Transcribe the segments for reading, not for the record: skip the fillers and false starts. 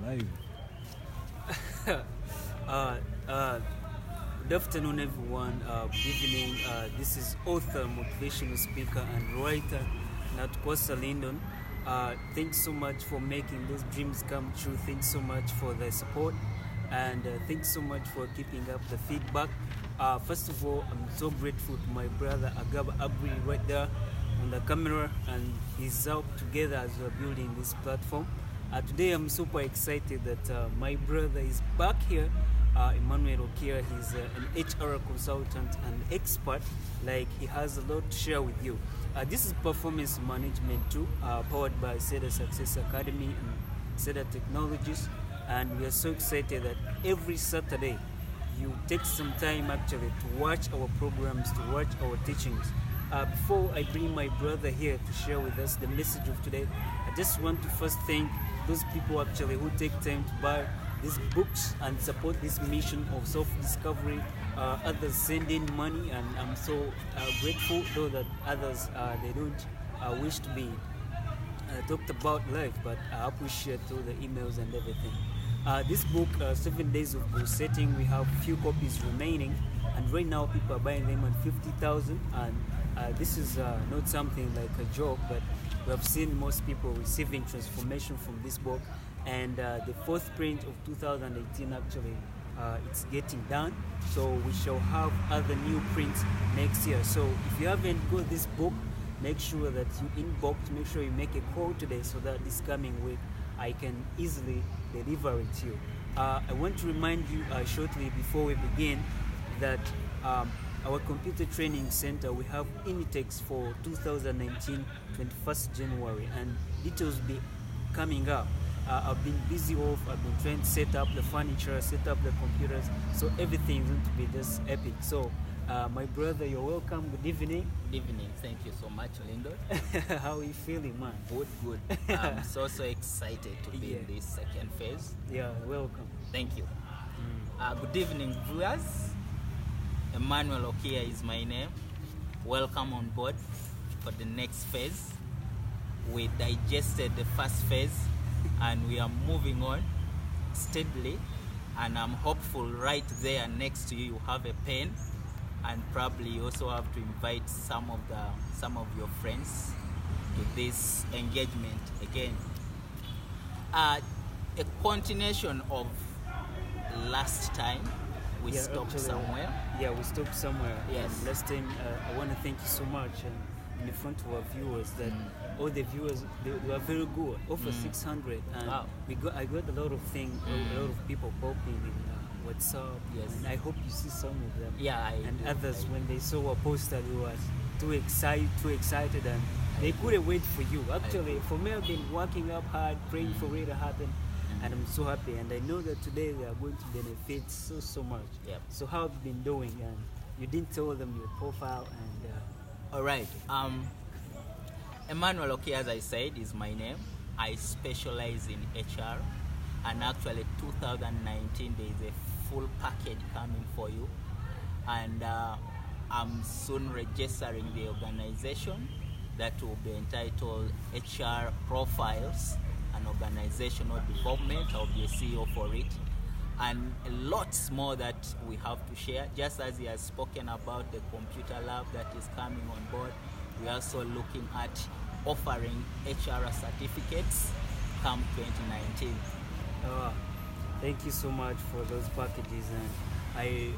live. Good afternoon, everyone. Good evening. This is author, motivational speaker, and writer Natukwasa, Lindon. Thanks so much for making those dreams come true. Thanks so much for the support, and thanks so much for keeping up the feedback. First of all, I'm so grateful to my brother Agaba Abri right there on the camera, and his help together as we're building this platform. Today I'm super excited that my brother is back here, Emmanuel Okia. He's an HR consultant and expert. Like, he has a lot to share with you. This is performance management too, powered by Seda Success Academy and Seda Technologies, and we are so excited that every Saturday you take some time actually to watch our programs, to watch our teachings. Before I bring my brother here to share with us the message of today, I just want to first thank those people actually who take time to buy these books and support this mission of self-discovery. Others send in money, and I'm so grateful, though that others they don't wish to be talked about live, but I appreciate all the emails and everything. This book, 7 Days of Goal Setting, we have few copies remaining, and right now people are buying them at 50,000, and this is not something like a joke, but we have seen most people receiving transformation from this book. And the fourth print of 2018 actually it's getting done, so we shall have other new prints next year. So if you haven't got this book, make sure that you inbox, make sure you make a call today, so that this coming week I can easily deliver it to you. I want to remind you shortly before we begin that our computer training center, we have Initex for 2019, 21st January, and details will be coming up. I've been busy off, I've been trying to set up the furniture, set up the computers, so everything is going to be just epic. So my brother, you're welcome. Good evening. Good evening. Thank you so much, Lindon. How are you feeling, man? Good. I'm so excited to be in this second phase. Yeah, welcome. Thank you. Good evening, viewers. Emmanuel Okia is my name. Welcome on board for the next phase. We digested the first phase and we are moving on steadily, and I'm hopeful right there next to you you have a pen, and probably you also have to invite some of your friends to this engagement again. A continuation of last time. We stopped somewhere. Yeah, we stopped somewhere. Yes. And last time, I want to thank you so much in the front of our viewers that all the viewers, they were very good. Over 600, and wow. I got a lot of things, a lot of people popping in WhatsApp. Yes. And I hope you see some of them. Yeah, others, when they saw a poster, they were too excited, and they couldn't wait for you. Actually, for me, I've been working up hard, praying for it to happen. And I'm so happy, and I know that today they are going to benefit so much. Yep. So how have you been doing? And you didn't tell them your profile. And all right. Emmanuel Okia, as I said, is my name. I specialize in HR, and actually 2019 there is a full package coming for you, and I'm soon registering the organization that will be entitled HR Profiles and Organizational Development. I'll be a CEO for it, and a lot more that we have to share. Just as he has spoken about the computer lab that is coming on board, we're also looking at offering HR certificates come 2019. Thank you so much for those packages, and I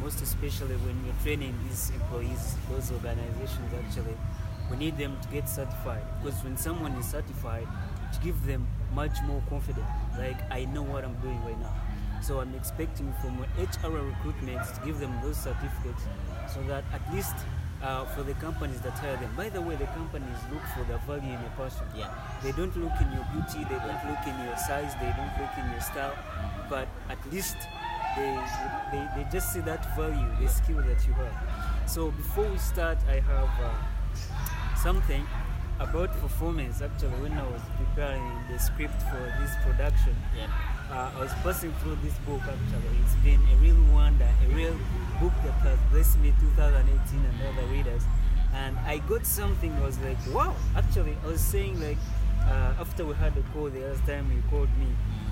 most especially when you're training these employees, those organizations, actually we need them to get certified, because when someone is certified, to give them much more confidence, like I know what I'm doing right now. So I'm expecting from HR recruitments to give them those certificates, so that at least for the companies that hire them. By the way, the companies look for the value in a person. Yeah. They don't look in your beauty, they don't look in your size, they don't look in your style, but at least they just see that value, the skill that you have. So before we start, I have something about performance. Actually, when I was preparing the script for this production, I was passing through this book. Actually, it's been a real wonder, a real book that has blessed me 2018 and other readers. And I got something. I was like, wow. Actually, I was saying like after we had a call the last time you called me,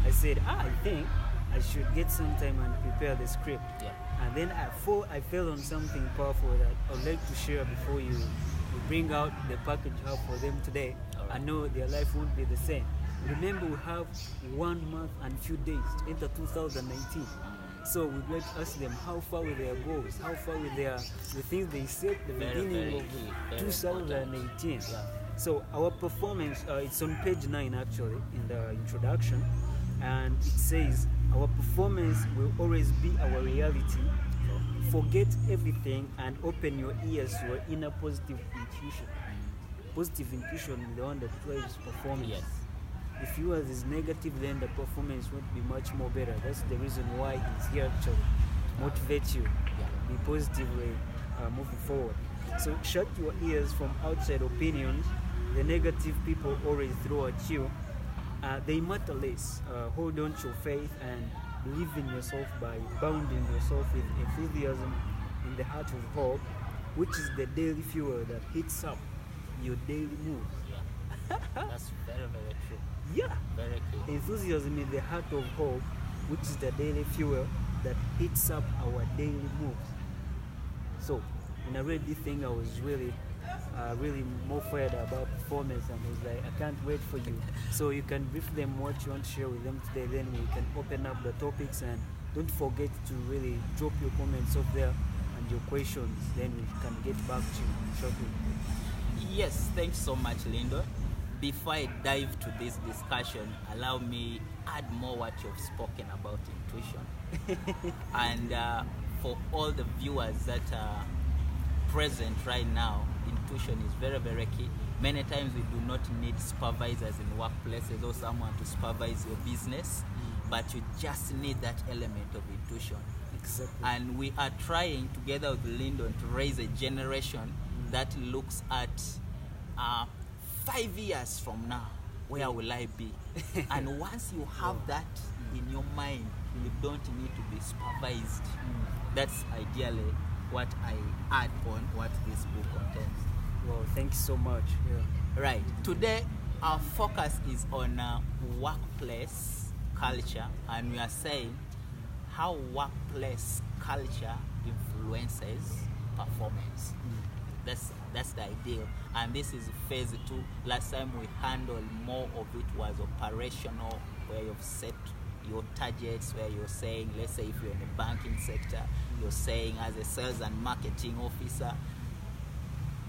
I said, I think I should get some time and prepare the script. Yeah. And then I fell on something powerful that I'd like to share before you bring out the package you have for them today. All right. I know their life won't be the same. Remember, we have 1 month and few days to enter 2019. So we'd like to ask them how far with their goals, how far with the things they set at the beginning of 2018. Yeah. So our performance, it's on page 9 actually in the introduction, and it says our performance will always be our reality. Forget everything and open your ears to your inner positive intuition. Positive intuition is the one that drives performance. Yes. If yours is negative, then the performance won't be much more better. That's the reason why it's here actually to motivate you, be positively moving forward. So shut your ears from outside opinions. The negative people always throw at you. They matter less. Hold on to your faith and believe in yourself by bounding yourself with enthusiasm in the heart of hope, which is the daily fuel that heats up your daily moves. That's very, very true. Yeah. Very true. Enthusiasm in the heart of hope, which is the daily fuel that heats up our daily moves. So, when I read this thing, I was really more fired about performance, and I was like, I can't wait for you. So you can brief them what you want to share with them today, then we can open up the topics, and don't forget to really drop your comments up there and your questions, then we can get back to you shortly. Yes, thanks so much, Lindon. Before I dive to this discussion, allow me add more what you've spoken about intuition. And for all the viewers that are present right now, intuition is very, very key. Many times we do not need supervisors in workplaces or someone to supervise your business, but you just need that element of intuition. Exactly. And we are trying together with Lindon to raise a generation that looks at 5 years from now, where will I be? And once you have that in your mind, you don't need to be supervised. That's ideally what I add on what this book contains. Well, thank you so much. Yeah. Right. Today, our focus is on workplace culture, and we are saying how workplace culture influences performance. That's the ideal, and this is phase 2. Last time we handled more of it was operational, where you've set your targets, where you're saying, let's say if you're in the banking sector, you're saying as a sales and marketing officer,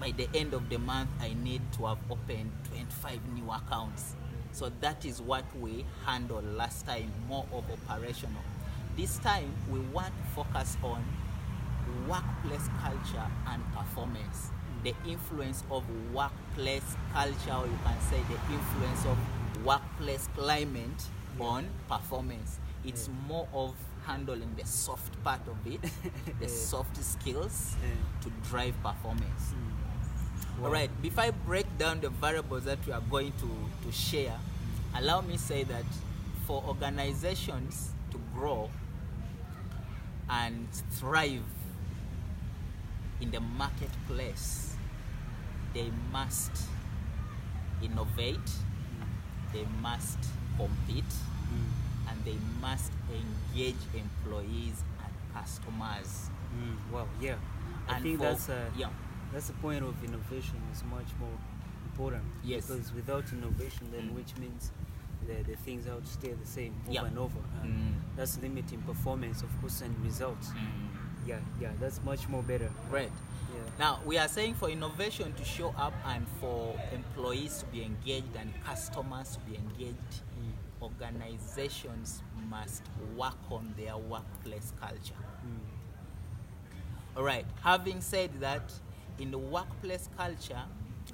by the end of the month I need to have opened 25 new accounts. So that is what we handled last time, more of operational. This time we want to focus on workplace culture and performance. The influence of workplace culture, or you can say the influence of workplace climate on performance. It's more of handling the soft part of it, the soft skills to drive performance. All right, before I break down the variables that we are going to share, allow me say that for organizations to grow and thrive in the marketplace, they must innovate, they must compete, and they must engage employees and customers. Wow, yeah. I And think for- that's the point of innovation is much more important. Yes. Because without innovation, then which means the things have to stay the same over and over. And that's limiting performance, of course, and results. Yeah, that's much more better. Right. Yeah. Now, we are saying for innovation to show up and for employees to be engaged and customers to be engaged, organizations must work on their workplace culture. All right. Having said that, in the workplace culture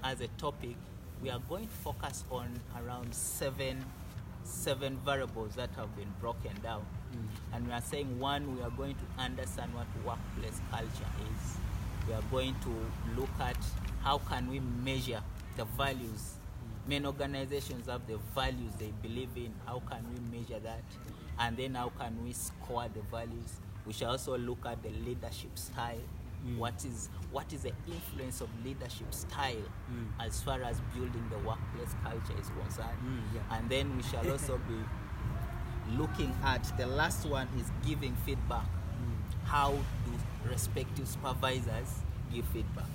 as a topic, we are going to focus on around seven variables that have been broken down. And we are saying, one, we are going to understand what workplace culture is. We are going to look at how can we measure the values. Many organizations have the values they believe in. How can we measure that? And then how can we score the values? We shall also look at the leadership style. what is the influence of leadership style as far as building the workplace culture is concerned. And then we shall also be looking at the last one is giving feedback. How do respective supervisors give feedback?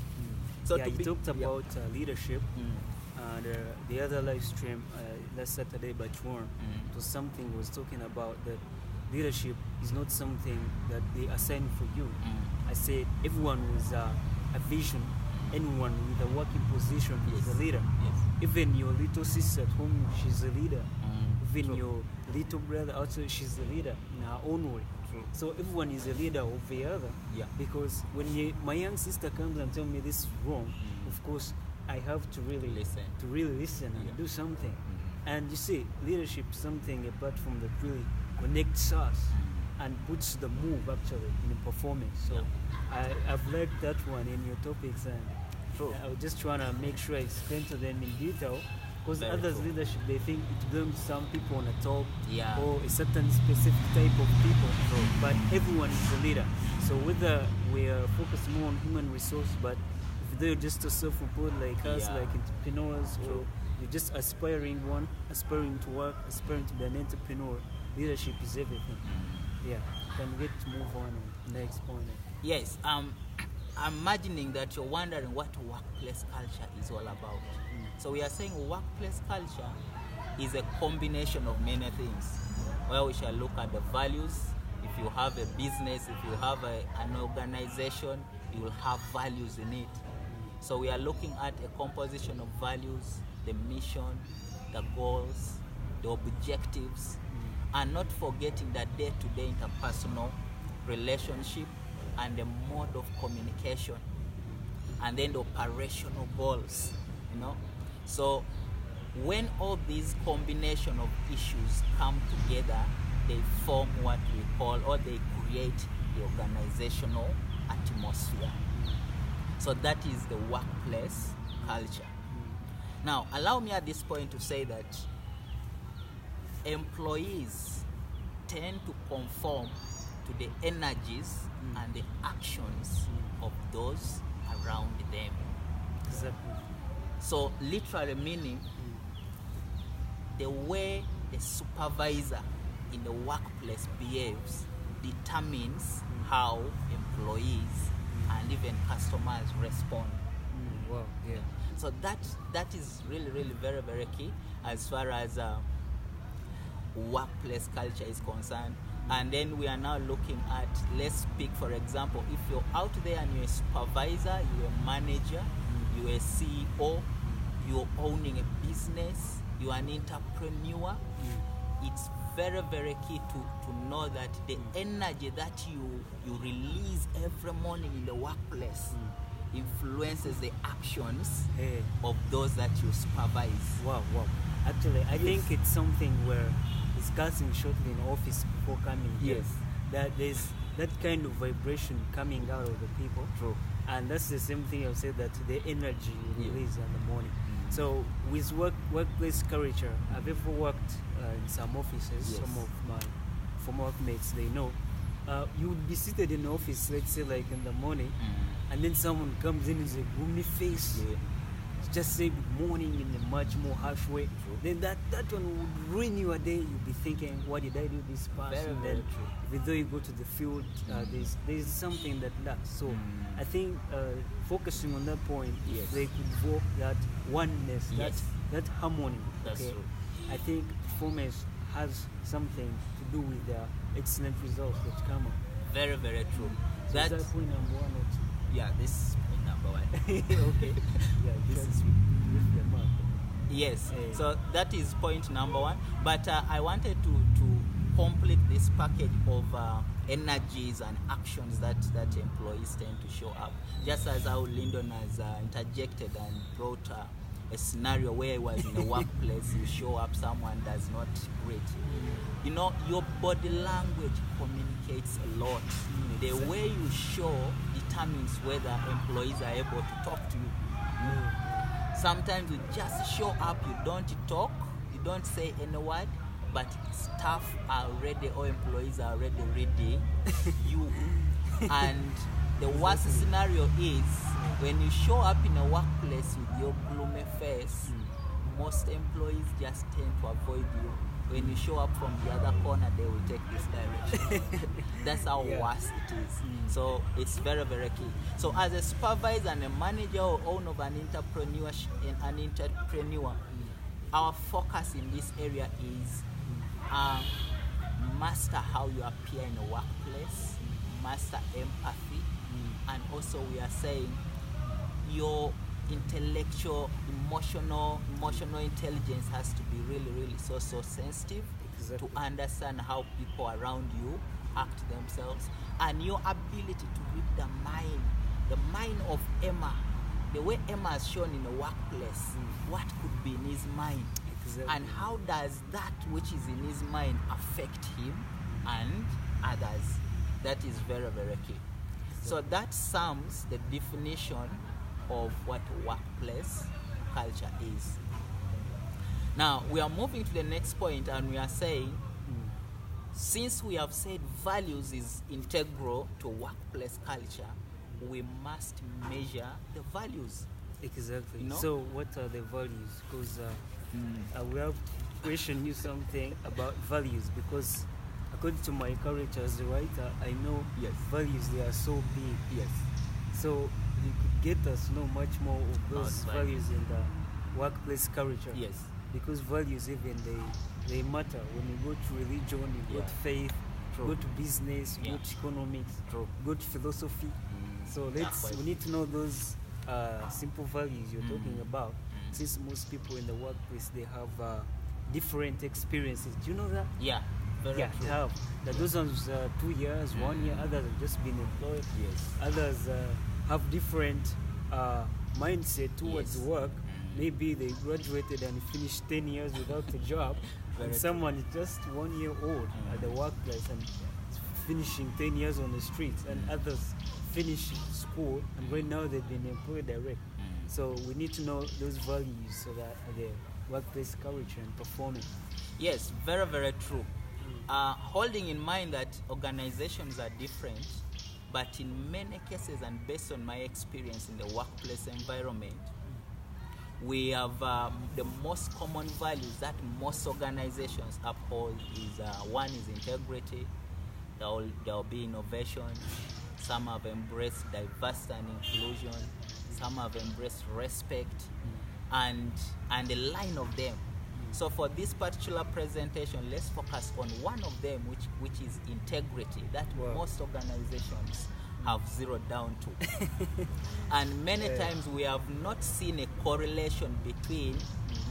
So you talked about leadership. And the other live stream last Saturday by Tworn, it was something was talking about that leadership is not something that they assign for you. I said everyone with a vision, anyone with a working position is a leader. Even your little sister at home, she's a leader. Even your little brother also, she's a leader in her own way. So everyone is a leader of the other. Because when my young sister comes and tells me this is wrong, of course I have to really listen and do something. And you see, leadership is something, a platform that really connects us and puts the move actually in the performance. So I've learned that one in your topics, and I was just trying to make sure I explain to them in detail. Because others' leadership, they think it belongs to some people on the top or a certain specific type of people. But everyone is a leader. So whether we are focused more on human resource, but if they're just a self-employed like us, like entrepreneurs, or you're just aspiring to work, aspiring to be an entrepreneur, leadership is everything. Can we get to move on to the next point? Yes, I'm imagining that you're wondering what workplace culture is all about. So we are saying workplace culture is a combination of many things. Well, we shall look at the values. If you have a business, if you have an organization, you will have values in it. So we are looking at a composition of values, the mission, the goals, the objectives, and not forgetting the day-to-day interpersonal relationship and the mode of communication, and then the operational goals, So when all these combination of issues come together, they form what we call, or they create the organizational atmosphere. So that is the workplace culture. Now, allow me at this point to say that employees tend to conform to the energies and the actions of those around them. Exactly. So literally meaning the way the supervisor in the workplace behaves determines how employees and even customers respond. So that is really, really very, very key as far as workplace culture is concerned. And then we are now looking at, let's speak, for example, if you're out there and you're a supervisor, you're a manager, you're a CEO, you're owning a business, you're an entrepreneur, it's very, very key to know that the energy that you release every morning in the workplace influences the actions of those that you supervise. Wow. Actually, I think it's something we're discussing shortly in office before coming here. That there's that kind of vibration coming out of the people. And that's the same thing I've said, that the energy you release in the morning. So with workplace culture, I've ever worked in some offices, some of my former workmates, they know. You would be seated in the office, let's say like in the morning, and then someone comes in with a gloomy face, just say good morning in a much more harsh way. Then that one would ruin your day. You'll be thinking, what did I do this person? Then even though you go to the field, there's something that lacks. So I think focusing on that point, they could evoke that oneness, that harmony. That's true. I think performance has something to do with the excellent results that come up. Very, very true. So that's point number 1 or 2. Yeah, this is point number 1. Okay. This is with the mark. Yes. So that is point number 1. But I wanted to complete this package of energies and actions that employees tend to show up. Just as how Lindon has interjected and brought a scenario where he was in a workplace, you show up, someone does not greet. Your body language communicates a lot. The way you show determines whether employees are able to talk to you. Sometimes you just show up, you don't talk, you don't say any word, but staff are ready, or employees are already reading you. And The worst scenario is when you show up in a workplace with your gloomy face, most employees just tend to avoid you. When you show up from the other corner, they will take this direction. That's how worse it is. So it's very, very key. So as a supervisor and a manager or owner of an entrepreneur, our focus in this area is master how you appear in a workplace, master empathy, and also we are saying your intellectual, emotional intelligence has to be really, really so sensitive to understand how people around you act themselves, and your ability to read the mind of Emma, the way Emma has shown in the workplace, what could be in his mind, and how does that which is in his mind affect him and others. That is very, very key. So that sums the definition of what workplace culture is. Now we are moving to the next point, and we are saying, since we have said values is integral to workplace culture, we must measure the values. Exactly. You know? So what are the values? Because we have to question you something about values, because according to my character as a writer, I know values, they are so big. Yes. So you could get us know much more of those values in the workplace culture. Yes. Because values even they matter. When you go to religion, you go to faith, go to business, go to economics, go to philosophy. So we need to know those simple values you're talking about. Since most people in the workplace, they have different experiences. Do you know that? Yeah. Very true. They have. That those ones 2 years, 1 year, others have just been employed. Yes. Others have different mindset towards work. Maybe they graduated and finished 10 years without a job, and someone is just 1 year old at the workplace and finishing 10 years on the streets, and others finish school and right now they've been employed direct. So we need to know those values so that the workplace culture and performance. Yes, very, very true. Holding in mind that organizations are different, but in many cases, and based on my experience in the workplace environment, we have the most common values that most organizations uphold is one is integrity. There will be innovation. Some have embraced diversity and inclusion. Some have embraced respect, and a line of them. So for this particular presentation, let's focus on one of them, which is integrity, that most organizations have zeroed down to. And many times we have not seen a correlation between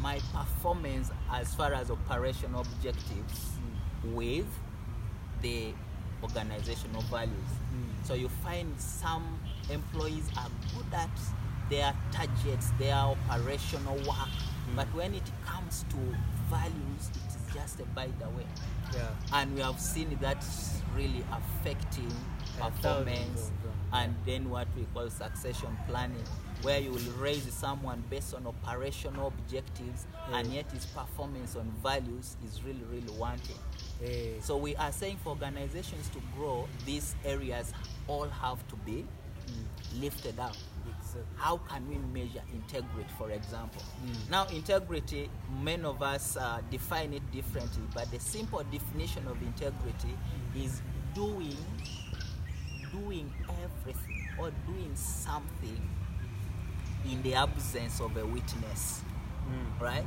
my performance as far as operational objectives with the organizational values. So you find some employees are good at their targets, their operational work, but when it comes to values, it is just a by the way. And we have seen that really affecting performance, and then what we call succession planning, where you will raise someone based on operational objectives, and yet his performance on values is really, really wanting. So we are saying for organizations to grow, these areas all have to be lifted up. How can we measure integrity, for example? Now, integrity, many of us define it differently, but the simple definition of integrity is doing everything or doing something in the absence of a witness, right?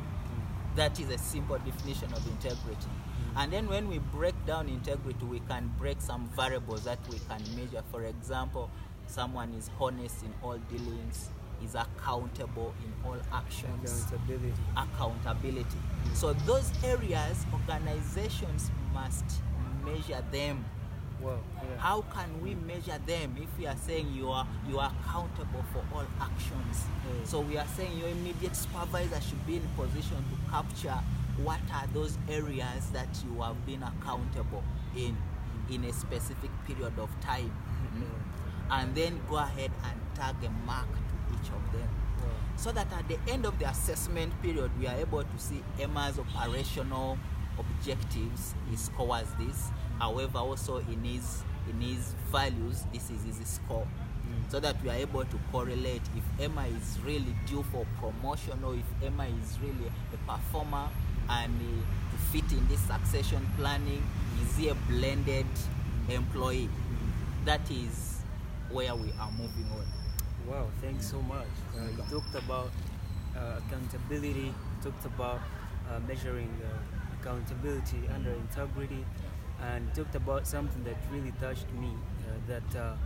That is a simple definition of integrity. And then when we break down integrity, we can break some variables that we can measure. For example, someone is honest in all dealings, is accountable in all actions. Accountability. So those areas, organizations must measure them. How can we measure them if we are saying you are accountable for all actions? So we are saying your immediate supervisor should be in a position to capture what are those areas that you have been accountable in a specific period of time. And then go ahead and tag a mark to each of them. So that at the end of the assessment period, we are able to see Emma's operational objectives, he scores this. However, also in his values, this is his score. so that we are able to correlate if Emma is really due for promotion or if Emma is really a performer and to fit in this succession planning. Is he a blended employee? That is where we are moving on. Wow, thanks so much. You talked about accountability, talked about measuring accountability under integrity, and talked about something that really touched me, that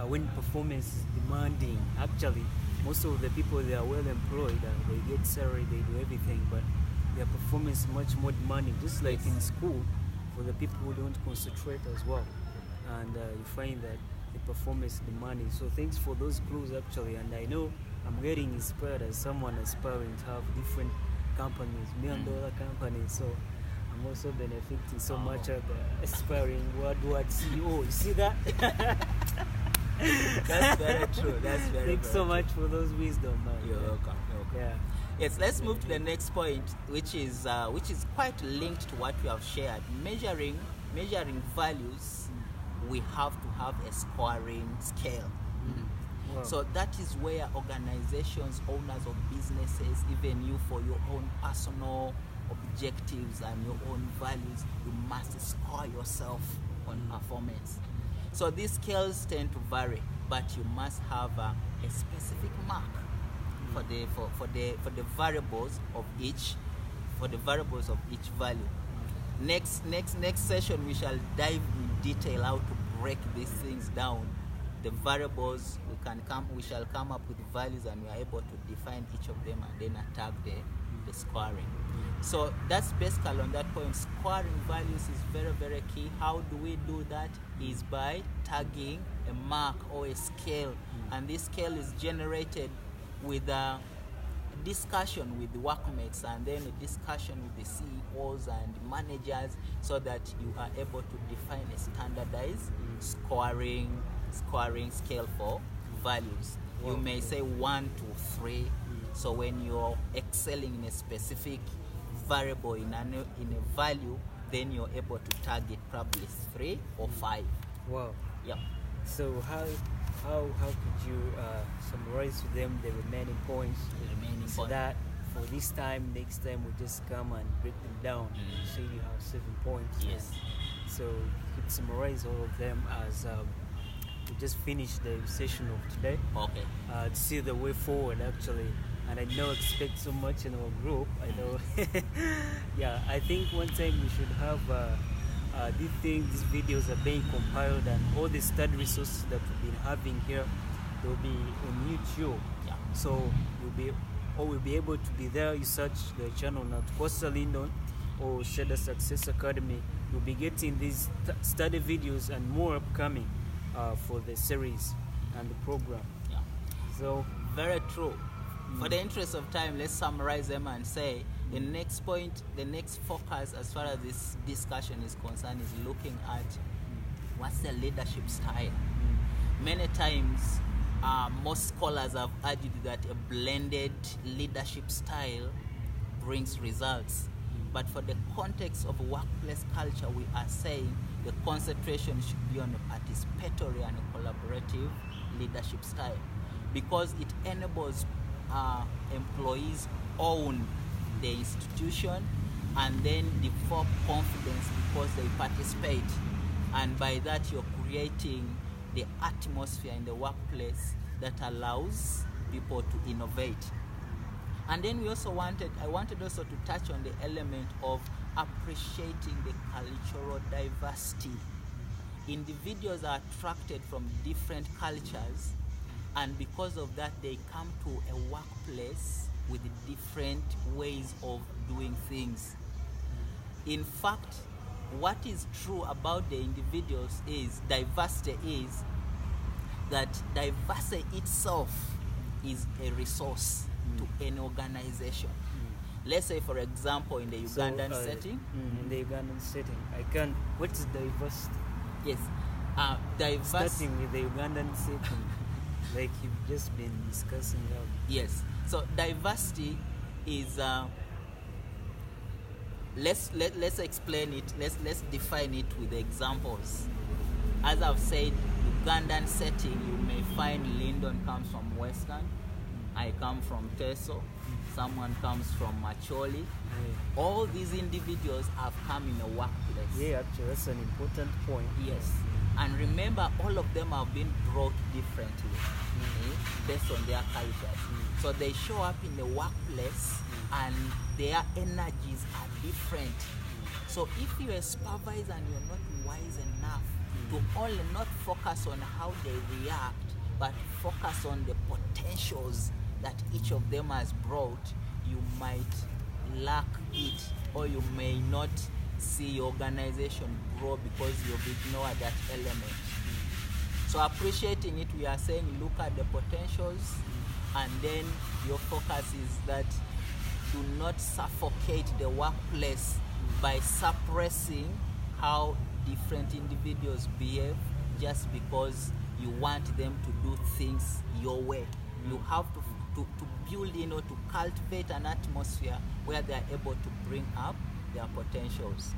when performance is demanding, actually, most of the people, they are well employed, they get salary, they do everything, but their performance is much more demanding, just like in school, for the people who don't concentrate as well. And you find that the performance is demanding. So thanks for those clues, actually. And I know I'm getting inspired as someone aspiring to have different companies, $1 million companies. So I'm also benefiting so much of the aspiring worldwide CEO. You see that? That's very true. That's very Thanks so much for those wisdom, man. You're welcome. Yeah. Yes, let's move to the next point, which is quite linked to what we have shared. Measuring values, we have to have a scoring scale. Wow. So that is where organizations, owners of businesses, even you, for your own personal objectives and your own values, you must score yourself on performance. So these scales tend to vary, but you must have a specific mark for the variables of each value. Next session we shall dive in detail how to break these things down. The variables, we shall come up with values, and we are able to define each of them and then attack the scoring. So that's basically on that point. Scoring values is very, very key. How do we do that? Is by tagging a mark or a scale, and this scale is generated with a discussion with the workmates and then a discussion with the CEOs and managers, so that you are able to define a standardized scoring scale for values. You may say 1 to 3. So when you're excelling in a specific variable in a value, then you're able to target probably 3 or 5. Wow. Yeah. So how could you summarize to them the remaining points? So that for this time, next time we just come and break them down. Say you have 7 points. Yes. So you could summarize all of them as we just finished the session of today. Okay. To see the way forward, actually. And I know expect so much in our group. I know. Yeah, I think one time we should have these videos are being compiled, and all the study resources that we've been having here, they'll be on YouTube. Yeah. So we'll be able to be there. You search the channel Natukwasa Lindon or Sheda Success Academy. You'll be getting these study videos and more upcoming for the series and the program. Yeah. So very true. For the interest of time, let's summarize them and say the next point, the next focus as far as this discussion is concerned, is looking at what's the leadership style. Many times, most scholars have argued that a blended leadership style brings results. But for the context of workplace culture, we are saying the concentration should be on a participatory and a collaborative leadership style, because it enables employees own the institution and then develop confidence because they participate, and by that you're creating the atmosphere in the workplace that allows people to innovate. And then I wanted also to touch on the element of appreciating the cultural diversity. Individuals are attracted from different cultures, and because of that they come to a workplace with different ways of doing things. In fact, what is true about the individuals is that diversity itself is a resource to an organization. Let's say, for example, in the Ugandan setting. In the Ugandan setting, what is diversity? Yes. Starting with the Ugandan setting, like you've just been discussing now. Yes. So diversity is let's explain it. Let's define it with examples. As I've said, Ugandan setting, you may find Lindon comes from Western, I come from Teso, someone comes from Macholi. All these individuals have come in a workplace. Yeah, actually, that's an important point. Yes. And remember, all of them have been brought differently based on their cultures. So they show up in the workplace and their energies are different. So if you're a supervisor and you're not wise enough to only not focus on how they react, but focus on the potentials that each of them has brought, you might lack it, or you may not see your organization grow because you've ignored that element. So appreciating it, we are saying look at the potentials, and then your focus is that do not suffocate the workplace by suppressing how different individuals behave just because you want them to do things your way. You have to build in or to cultivate an atmosphere where they are able to bring up their potentials.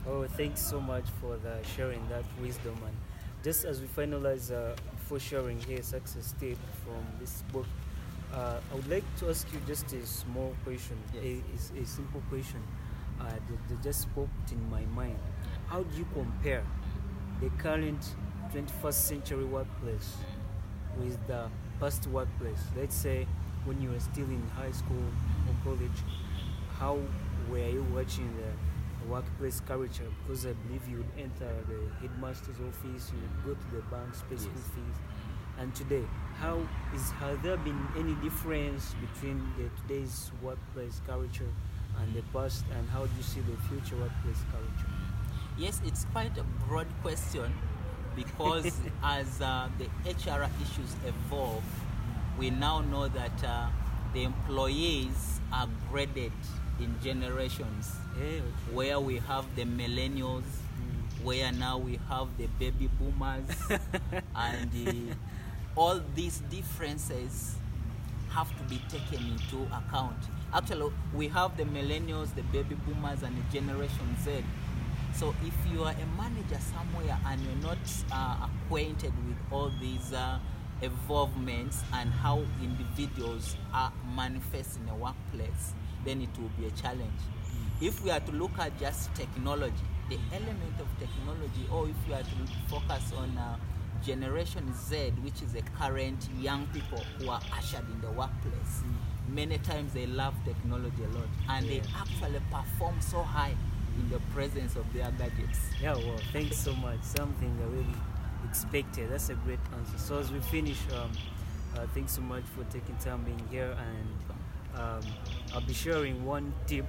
Oh, thanks so much for sharing that wisdom. And just as we finalize, before sharing here success tip from this book, I would like to ask you just a small question, a simple question that just popped in my mind. How do you compare the current 21st century workplace with the past workplace? Let's say when you were still in high school or college, how were you watching the workplace culture? Because I believe you would enter the headmaster's office, you would go to the bank, pay school fees. And today, has there been any difference between today's workplace culture and the past, and how do you see the future workplace culture? Yes, it's quite a broad question, because as the HR issues evolve, we now know that the employees are graded in generations, where we have the millennials, where now we have the baby boomers, and all these differences have to be taken into account. Actually, we have the millennials, the baby boomers, and the Generation Z. So if you are a manager somewhere and you're not acquainted with all these evolvements and how individuals are manifest in a workplace, then it will be a challenge. If we are to look at just technology, the element of technology, or if we are to focus on Generation Z, which is the current young people who are ushered in the workplace, many times they love technology a lot, and they actually perform so high in the presence of their gadgets. Yeah, well, thanks so much. Something I really expected. That's a great answer. So as we finish, thanks so much for taking time being here, and I'll be sharing one tip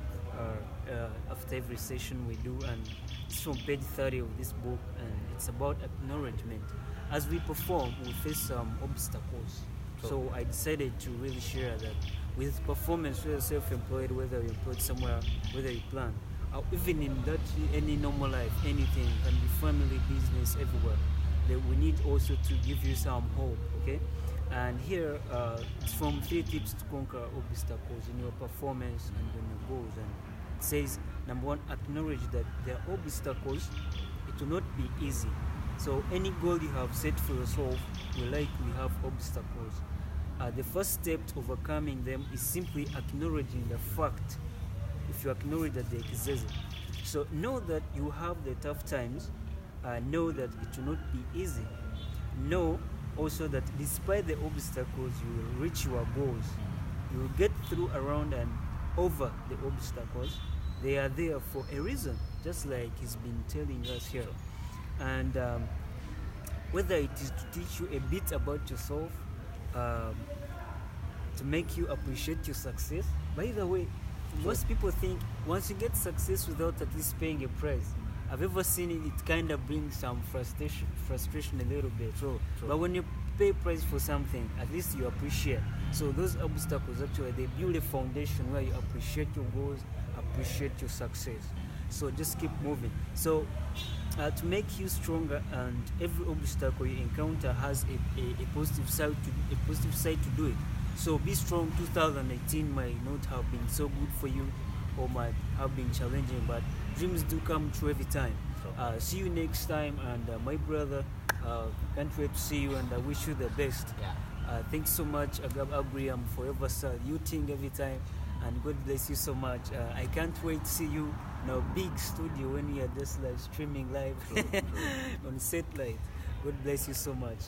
after every session we do, and it's from page 30 of this book, and it's about acknowledgement. As we perform, we face some obstacles. So I decided to really share that with performance, whether self-employed, whether you're employed somewhere, whether you plan, even in that any normal life, anything can be family, business, everywhere. That we need also to give you some hope, okay? And here it's from 3 tips to conquer obstacles in your performance and in your goals. And it says, number 1, acknowledge that there are obstacles. It will not be easy. So any goal you have set for yourself will likely have obstacles. The first step to overcoming them is simply acknowledging the fact. If you acknowledge that they exist, so know that you have the tough times. Know that it will not be easy. Know also that despite the obstacles, you will reach your goals. You will get through, around, and over the obstacles. They are there for a reason, just like he's been telling us here. And whether it is to teach you a bit about yourself, to make you appreciate your success. By the way, most people think once you get success without at least paying a price, I've ever seen it, it kind of brings some frustration a little bit. True. But when you pay price for something, at least you appreciate. So those obstacles, actually, they build a foundation where you appreciate your goals, appreciate your success. So just keep moving. So to make you stronger, and every obstacle you encounter has a positive side to do it. So be strong. 2018 might not have been so good for you, or might have been challenging, but dreams do come true every time. See you next time, and my brother, Can't wait to see you, and I wish you the best. Yeah. Thanks so much, Agab Abri. I'm forever saluting every time, and God bless you so much. I can't wait to see you in a big studio when you're just like streaming live on satellite. God bless you so much.